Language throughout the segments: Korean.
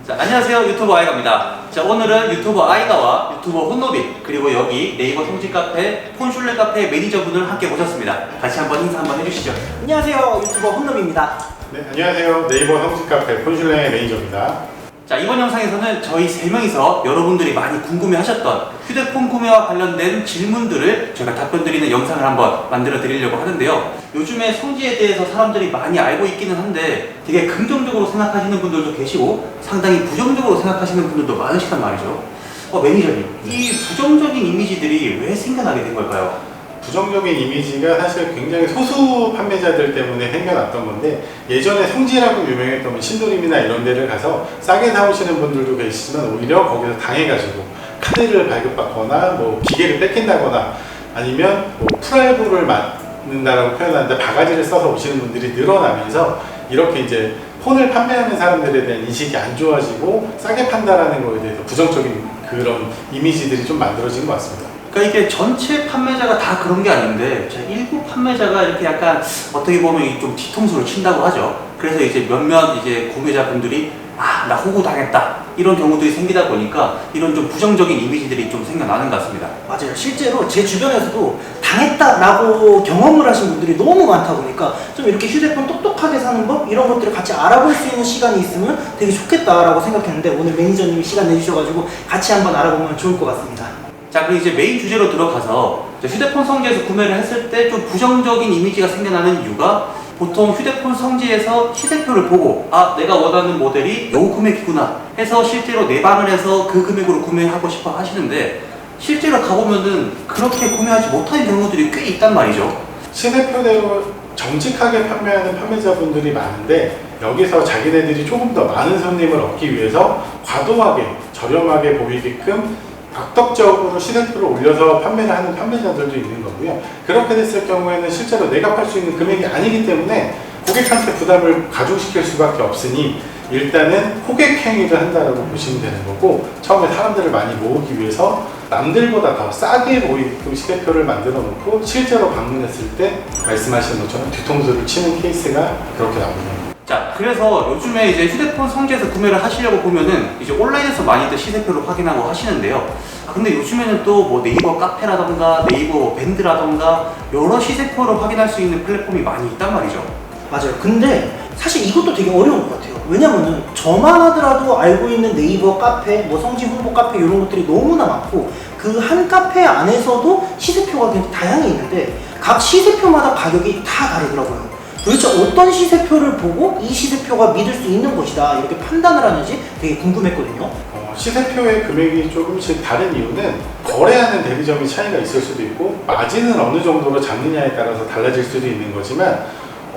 자, 안녕하세요. 유튜버 아이가입니다. 자, 오늘은 유튜버 아이가와 유튜버 혼노비 그리고 여기 네이버 성지 카페 폰슐레 카페 매니저분을 함께 모셨습니다. 같이 한번 인사 한번 해주시죠. 안녕하세요. 유튜버 혼놈입니다. 네, 안녕하세요. 네이버 성지 카페 폰슐레 매니저입니다. 자, 이번 영상에서는 저희 3명이서 여러분들이 많이 궁금해하셨던 휴대폰 구매와 관련된 질문들을 저희가 답변 드리는 영상을 한번 만들어 드리려고 하는데요. 요즘에 성지에 대해서 사람들이 많이 알고 있기는 한데 되게 긍정적으로 생각하시는 분들도 계시고 상당히 부정적으로 생각하시는 분들도 많으시단 말이죠. 매니저님, 이 부정적인 이미지들이 왜 생겨나게 된 걸까요? 부정적인 이미지가 사실 굉장히 소수 판매자들 때문에 생겨났던 건데, 예전에 성지라고 유명했던 신도림이나 이런 데를 가서 싸게 사오시는 분들도 계시지만 오히려 거기서 당해가지고 카드를 발급받거나 뭐 기계를 뺏긴다거나 아니면 뭐 풀할부를 맞는다라고 표현하는데 바가지를 써서 오시는 분들이 늘어나면서 이렇게 이제 폰을 판매하는 사람들에 대한 인식이 안 좋아지고 싸게 판다라는 거에 대해서 부정적인 그런 이미지들이 좀 만들어진 것 같습니다. 그러니까 이게 전체 판매자가 다 그런 게 아닌데 일부 판매자가 이렇게 약간 어떻게 보면 좀 뒤통수를 친다고 하죠. 그래서 이제 몇몇 이제 구매자분들이 나 호구 당했다 이런 경우들이 생기다 보니까 이런 좀 부정적인 이미지들이 좀 생겨나는 것 같습니다. 맞아요. 실제로 제 주변에서도 당했다라고 경험을 하신 분들이 너무 많다 보니까 좀 이렇게 휴대폰 똑똑하게 사는 법 이런 것들을 같이 알아볼 수 있는 시간이 있으면 되게 좋겠다라고 생각했는데 오늘 매니저님이 시간 내주셔가지고 같이 한번 알아보면 좋을 것 같습니다. 자, 그럼 이제 메인 주제로 들어가서 휴대폰 성지에서 구매를 했을 때 좀 부정적인 이미지가 생겨나는 이유가 보통 휴대폰 성지에서 시세표를 보고 내가 원하는 모델이 요 금액이구나 해서 실제로 내방을 해서 그 금액으로 구매하고 싶어 하시는데 실제로 가보면은 그렇게 구매하지 못하는 경우들이 꽤 있단 말이죠. 시세표대로 정직하게 판매하는 판매자분들이 많은데, 여기서 자기네들이 조금 더 많은 손님을 얻기 위해서 과도하게 저렴하게 보이게끔 악덕적으로 시세표를 올려서 판매를 하는 판매자들도 있는 거고요. 그렇게 됐을 경우에는 실제로 내가 팔 수 있는 금액이 아니기 때문에 고객한테 부담을 가중시킬 수밖에 없으니 일단은 호객 행위를 한다라고 보시면 되는 거고, 처음에 사람들을 많이 모으기 위해서 남들보다 더 싸게 보이게끔 시세표를 만들어 놓고 실제로 방문했을 때 말씀하신 것처럼 뒤통수를 치는 케이스가 그렇게 나옵니다. 자, 그래서 요즘에 이제 휴대폰 성지에서 구매를 하시려고 보면은 이제 온라인에서 많이들 시세표를 확인하고 하시는데요. 근데 요즘에는 또 뭐 네이버 카페라던가 네이버 밴드라던가 여러 시세표를 확인할 수 있는 플랫폼이 많이 있단 말이죠. 맞아요. 근데 사실 이것도 되게 어려운 것 같아요. 왜냐면은 저만 하더라도 알고 있는 네이버 카페, 뭐 성지 홍보 카페 이런 것들이 너무나 많고 그 한 카페 안에서도 시세표가 굉장히 다양히 있는데 각 시세표마다 가격이 다 다르더라고요. 도대체 어떤 시세표를 보고 이 시세표가 믿을 수 있는 것이다 이렇게 판단을 하는지 되게 궁금했거든요. 시세표의 금액이 조금씩 다른 이유는 거래하는 대리점이 차이가 있을 수도 있고 마진은 어느 정도로 잡느냐에 따라서 달라질 수도 있는 거지만,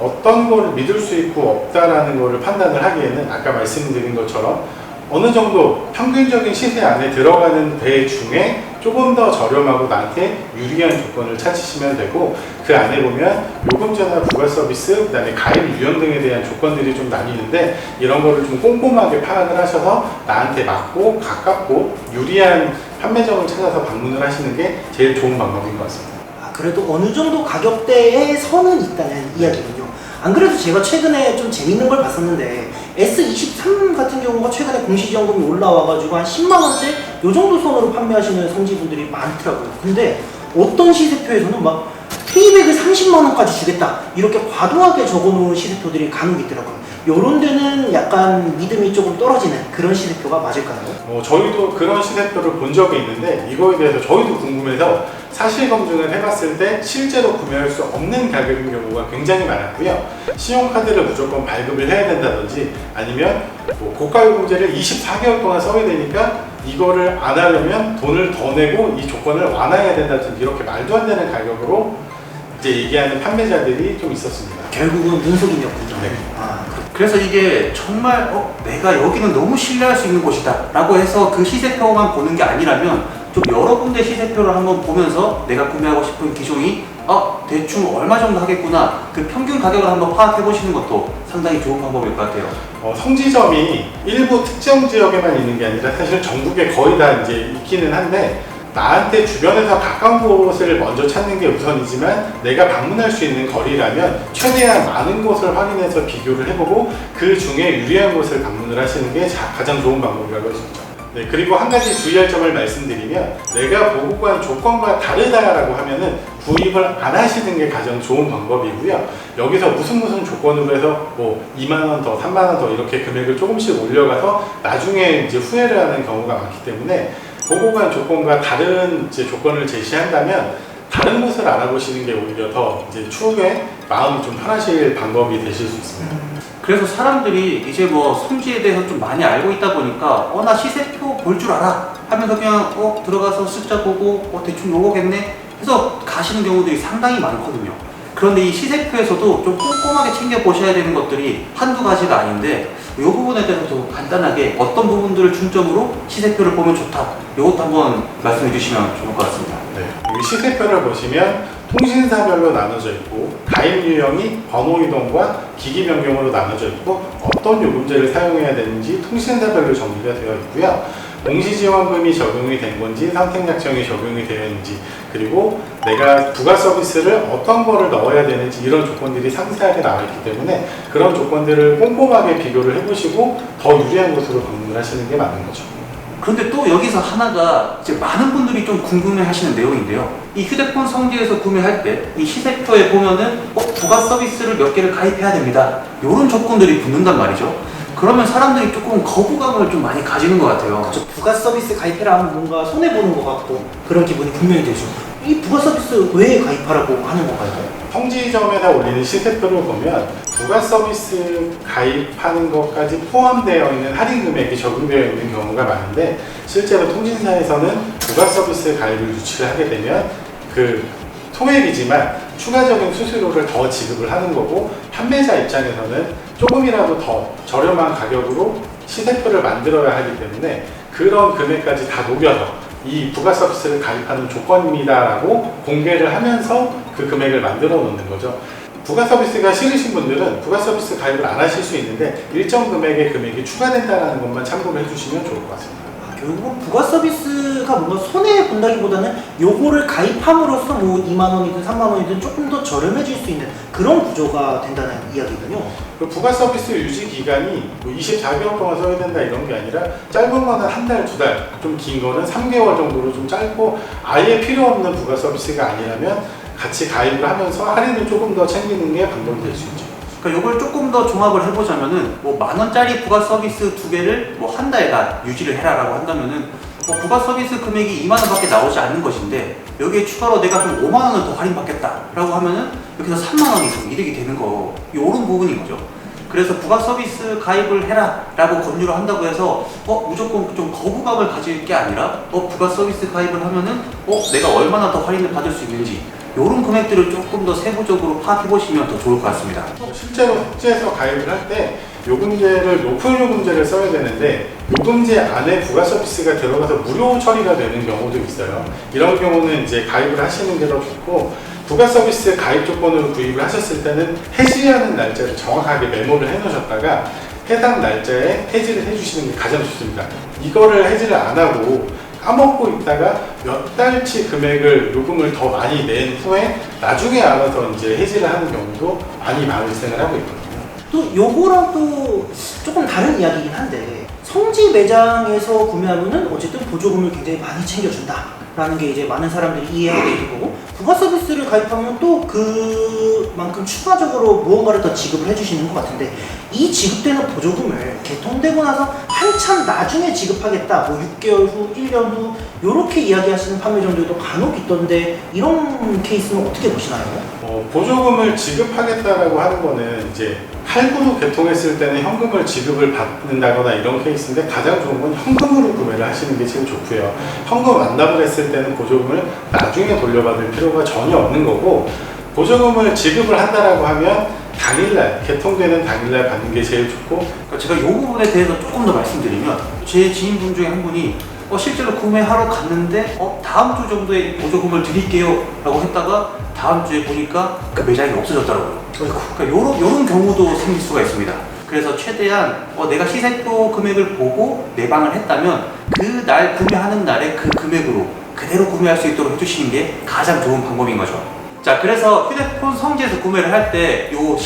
어떤 거를 믿을 수 있고 없다라는 거를 판단을 하기에는 아까 말씀드린 것처럼 어느 정도 평균적인 시세 안에 들어가는 배 중에 조금 더 저렴하고 나한테 유리한 조건을 찾으시면 되고, 그 안에 보면 요금제나 부가 서비스, 그 다음에 가입 유형 등에 대한 조건들이 좀 나뉘는데 이런 거를 좀 꼼꼼하게 파악을 하셔서 나한테 맞고 가깝고 유리한 판매점을 찾아서 방문을 하시는 게 제일 좋은 방법인 것 같습니다. 그래도 어느 정도 가격대에 선은 있다는 이야기군요. 안 그래도 제가 최근에 좀 재밌는 걸 봤었는데 S23 같은 경우가 최근에 공시지원금이 올라와가지고 한 10만원대 요 정도 선으로 판매하시는 성지분들이 많더라고요. 근데 어떤 시세표에서는 막 페이백을 30만원까지 주겠다 이렇게 과도하게 적어놓은 시세표들이 간혹 있더라고요. 요런 데는 약간 믿음이 조금 떨어지는 그런 시세표가 맞을까요? 저희도 그런 시세표를 본 적이 있는데 이거에 대해서 저희도 궁금해서 사실 검증을 해봤을 때 실제로 구매할 수 없는 가격인 경우가 굉장히 많았고요. 신용카드를 무조건 발급을 해야 된다든지 아니면 고가요금제를 24개월 동안 써야 되니까 이거를 안 하려면 돈을 더 내고 이 조건을 완화해야 된다든지 이렇게 말도 안 되는 가격으로 이제 얘기하는 판매자들이 좀 있었습니다. 결국은 눈속임이었군요. 네. 그래서 이게 정말 내가 여기는 너무 신뢰할 수 있는 곳이다 라고 해서 그 시세표만 보는 게 아니라면 좀 여러 군데 시세표를 한번 보면서 내가 구매하고 싶은 기종이 대충 얼마 정도 하겠구나 그 평균 가격을 한번 파악해 보시는 것도 상당히 좋은 방법일 것 같아요. 성지점이 일부 특정 지역에만 있는 게 아니라 사실 전국에 거의 다 이제 있기는 한데, 나한테 주변에서 가까운 곳을 먼저 찾는 게 우선이지만 내가 방문할 수 있는 거리라면 최대한 많은 곳을 확인해서 비교를 해보고 그 중에 유리한 곳을 방문을 하시는 게 가장 좋은 방법이라고 할 수 있죠. 네, 그리고 한 가지 주의할 점을 말씀드리면 내가 보고 간 조건과 다르다라고 하면은 구입을 안 하시는 게 가장 좋은 방법이고요. 여기서 무슨 조건으로 해서 뭐 2만 원 더, 3만 원 더 이렇게 금액을 조금씩 올려가서 나중에 이제 후회를 하는 경우가 많기 때문에 보고 간 조건과 다른 이제 조건을 제시한다면 다른 곳을 알아보시는 게 오히려 더 이제 추후에 마음이 좀 편하실 방법이 되실 수 있습니다. 그래서 사람들이 이제 뭐 성지에 대해서 좀 많이 알고 있다 보니까 나 시세표 볼 줄 알아 하면서 그냥 들어가서 숫자 보고 대충 요거겠네 해서 가시는 경우들이 상당히 많거든요. 그런데 이 시세표에서도 좀 꼼꼼하게 챙겨보셔야 되는 것들이 한두 가지가 아닌데 이 부분에 대해서 좀 간단하게 어떤 부분들을 중점으로 시세표를 보면 좋다 이것도 한번 말씀해 주시면 좋을 것 같습니다. 네, 여기 시세표를 보시면 통신사별로 나눠져 있고 가입 유형이 번호 이동과 기기 변경으로 나눠져 있고 어떤 요금제를 사용해야 되는지 통신사별로 정리가 되어 있고요. 공시지원금이 적용이 된 건지 선택약정이 적용이 되어 있는지 그리고 내가 부가 서비스를 어떤 거를 넣어야 되는지 이런 조건들이 상세하게 나와 있기 때문에 그런 조건들을 꼼꼼하게 비교를 해보시고 더 유리한 곳으로 방문을 하시는 게 맞는 거죠. 그런데 또 여기서 하나가 이제 많은 분들이 좀 궁금해 하시는 내용인데요. 이 휴대폰 성지에서 구매할 때 이 시세표에 보면은 부가 서비스를 몇 개를 가입해야 됩니다. 이런 조건들이 붙는단 말이죠. 그러면 사람들이 조금 거부감을 좀 많이 가지는 것 같아요. 그렇죠. 부가 서비스 가입해라 하면 뭔가 손해보는 것 같고 그런 기분이 분명히 들죠. 이 부가 서비스 왜 가입하라고 하는 건가요? 성지점에다 올리는 시세표를 보면 부가 서비스 가입하는 것까지 포함되어 있는 할인 금액이 적용되어 있는 경우가 많은데 실제로 통신사에서는 부가 서비스 가입을 유치를 하게 되면 그 소액이지만 추가적인 수수료를 더 지급을 하는 거고 판매자 입장에서는 조금이라도 더 저렴한 가격으로 시세표를 만들어야 하기 때문에 그런 금액까지 다 녹여서 이 부가 서비스를 가입하는 조건입니다라고 공개를 하면서 그 금액을 만들어 놓는 거죠. 부가 서비스가 싫으신 분들은 부가 서비스 가입을 안 하실 수 있는데 일정 금액의 금액이 추가된다는 것만 참고를 해주시면 좋을 것 같습니다. 결국 부가 서비스가 뭔가 손해 본다기보다는 요거를 가입함으로써 뭐 2만 원이든 3만 원이든 조금 더 저렴해질 수 있는 그런 구조가 된다는 이야기군요. 그 부가 서비스 유지 기간이 뭐 24개월 동안 써야 된다 이런 게 아니라 짧은 거는 한 달, 두 달, 좀 긴 거는 3개월 정도로 좀 짧고 아예 필요 없는 부가 서비스가 아니라면 같이 가입을 하면서 할인을 조금 더 챙기는 게 방법이 될 수 있죠. 그러니까 이걸 조금 더 종합을 해보자면은 뭐 10,000원짜리 부가 서비스 2개를 뭐 한 달간 유지를 해라라고 한다면은 뭐 부가 서비스 금액이 2만 원밖에 나오지 않는 것인데 여기에 추가로 내가 좀 5만 원을 더 할인받겠다라고 하면은 이렇게 해서 3만 원이 좀 이득이 되는 거 이런 부분인 거죠. 그래서 부가 서비스 가입을 해라라고 권유를 한다고 해서 무조건 좀 거부감을 가질 게 아니라 부가 서비스 가입을 하면은 내가 얼마나 더 할인을 받을 수 있는지 이런 금액들을 조금 더 세부적으로 파악해 보시면 더 좋을 것 같습니다. 실제로 숙제에서 가입을 할 때 요금제를 높은 요금제를 써야 되는데 요금제 안에 부가 서비스가 들어가서 무료 처리가 되는 경우도 있어요. 이런 경우는 이제 가입을 하시는 게 더 좋고 부가 서비스 가입 조건으로 구입을 하셨을 때는 해지하는 날짜를 정확하게 메모를 해 놓으셨다가 해당 날짜에 해지를 해주시는 게 가장 좋습니다. 이거를 해지를 안 하고 까먹고 있다가 몇 달치 금액을 요금을 더 많이 낸 후에 나중에 알아서 이제 해지를 하는 경우도 많이 발생을 하고 있거든요. 또 요거랑 또 조금 다른 이야기긴 한데 성지 매장에서 구매하면은 어쨌든 보조금을 굉장히 많이 챙겨준다라는 게 이제 많은 사람들이 이해하고 있는 거고 부가 서비스를 가입하면 또 그만큼 추가적으로 무언가를 더 지급을 해주시는 것 같은데 이 지급되는 보조금을 개통되고 나서 한참 나중에 지급하겠다 뭐 6개월 후, 1년 후 이렇게 이야기하시는 판매점들도 간혹 있던데 이런 케이스는 어떻게 보시나요? 보조금을 지급하겠다라고 하는 거는 이제 할부로 개통했을 때는 현금을 지급을 받는다거나 이런 케이스인데 가장 좋은 건 현금으로 구매를 하시는 게 제일 좋고요. 현금 완납을 했을 때는 보조금을 나중에 돌려받을 필요가 전혀 없는 거고 보조금을 지급을 한다라고 하면 당일날, 개통되는 당일날 받는 게 제일 좋고 그러니까 제가 이 부분에 대해서 조금 더 말씀드리면 제 지인분 중에 한 분이 실제로 구매하러 갔는데 다음 주 정도에 보조금을 드릴게요 라고 했다가 다음 주에 보니까 그 매장이 없어졌더라고요. 그러니까 요런 경우도 생길 수가 있습니다. 그래서 최대한 내가 시세표 금액을 보고 내방을 했다면 그 날 구매하는 날에 그 금액으로 그대로 구매할 수 있도록 해주시는 게 가장 좋은 방법인 거죠. 자, 그래서 휴대폰 성지에서 구매를 할 때 요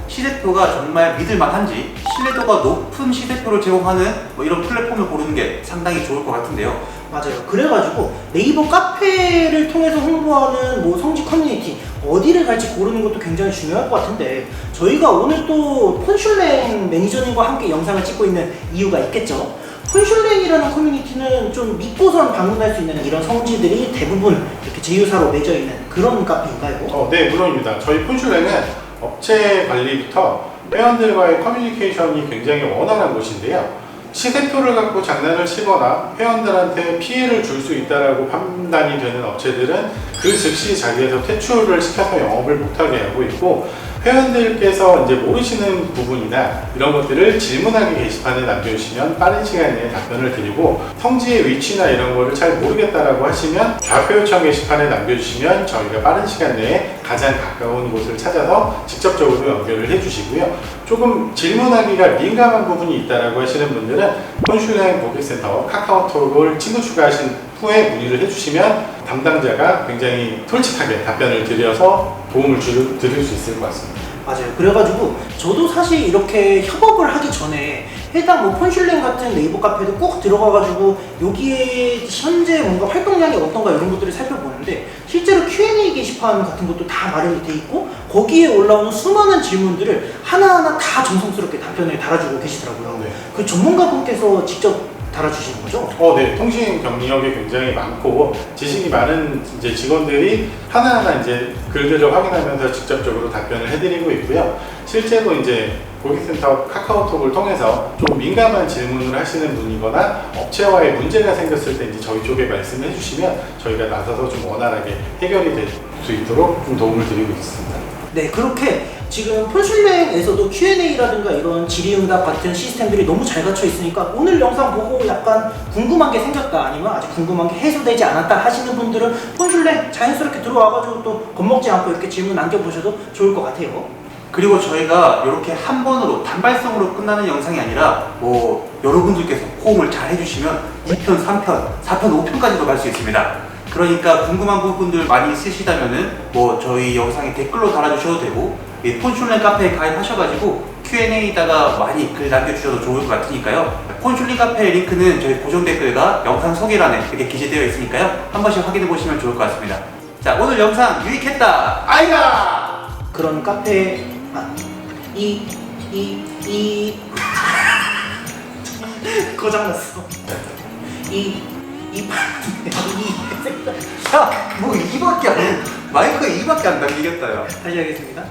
시세표가 정말 믿을만한지 신뢰도가 높은 시세표를 제공하는 뭐 이런 플랫폼을 고르는 게 상당히 좋을 것 같은데요. 맞아요. 그래가지고 네이버 카페를 통해서 홍보하는 뭐 성지 커뮤니티 어디를 갈지 고르는 것도 굉장히 중요할 것 같은데, 저희가 오늘 또 폰슐랭 매니저님과 함께 영상을 찍고 있는 이유가 있겠죠. 폰슐랭이라는 커뮤니티는 좀 믿고선 방문할 수 있는 이런 성지들이 대부분 이렇게 제휴사로 맺어 있는 그런 카페인가요? 네, 물론입니다. 저희 폰슐랭은 업체 관리부터 회원들과의 커뮤니케이션이 굉장히 원활한 곳인데요. 시세표를 갖고 장난을 치거나 회원들한테 피해를 줄 수 있다라고 판단이 되는 업체들은 그 즉시 자리에서 퇴출을 시켜서 영업을 못하게 하고 있고, 회원들께서 이제 모르시는 부분이나 이런 것들을 질문하기 게시판에 남겨주시면 빠른 시간 내에 답변을 드리고, 성지의 위치나 이런 거를 잘 모르겠다라고 하시면 좌표 요청 게시판에 남겨주시면 저희가 빠른 시간 내에 가장 가까운 곳을 찾아서 직접적으로 연결을 해주시고요. 조금 질문하기가 민감한 부분이 있다라고 하시는 분들은 폰슐랭 고객센터 카카오톡을 친구 추가하신 후에 문의를 해주시면 담당자가 굉장히 솔직하게 답변을 드려서 도움을 드릴 수 있을 것 같습니다. 맞아요. 그래가지고 저도 사실 이렇게 협업을 하기 전에 해당 뭐 폰슐랭 같은 네이버 카페도 꼭 들어가가지고 여기에 현재 뭔가 활동량이 어떤가 이런 것들을 살펴보는데, 실제로 Q&A 게시판 같은 것도 다 마련이 돼 있고 거기에 올라오는 수많은 질문들을 하나하나 다 정성스럽게 답변을 달아주고 계시더라고요. 네. 그 전문가분께서 직접 달아주시는 거죠? 네. 통신 경력이 굉장히 많고 지식이 많은 이제 직원들이 하나하나 이제 글들을 확인하면서 직접적으로 답변을 해드리고 있고요. 실제로 이제 고객센터 카카오톡을 통해서 좀 민감한 질문을 하시는 분이거나 업체와의 문제가 생겼을 때 이제 저희 쪽에 말씀을 해주시면 저희가 나서서 좀 원활하게 해결이 될 수 있도록 좀 도움을 드리고 있습니다. 네, 그렇게 지금 폰슐랭에서도 Q&A라든가 이런 질의응답 같은 시스템들이 너무 잘 갖춰 있으니까 오늘 영상 보고 약간 궁금한 게 생겼다, 아니면 아직 궁금한 게 해소되지 않았다 하시는 분들은 폰슐랭 자연스럽게 들어와가지고 또 겁먹지 않고 이렇게 질문 남겨보셔도 좋을 것 같아요. 그리고 저희가 이렇게 한 번으로 단발성으로 끝나는 영상이 아니라 뭐 여러분들께서 호응을 잘 해주시면 2편, 3편, 4편, 5편까지도 갈 수 있습니다. 그러니까 궁금한 부분들 많이 있으시다면은 뭐 저희 영상에 댓글로 달아주셔도 되고, 이 폰슐랭 카페에 가입하셔가지고 Q&A에다가 많이 글 남겨주셔도 좋을 것 같으니까요. 폰슐랭 카페 링크는 저희 고정 댓글과 영상 소개란에 이렇게 기재되어 있으니까요. 한 번씩 확인해 보시면 좋을 것 같습니다. 자, 오늘 영상 유익했다 아이가! 그런 카페 고장났어. 야, 뭐 2밖에 안, 마이크에 2밖에 안 담기겠다, 야. 다시 하겠습니다.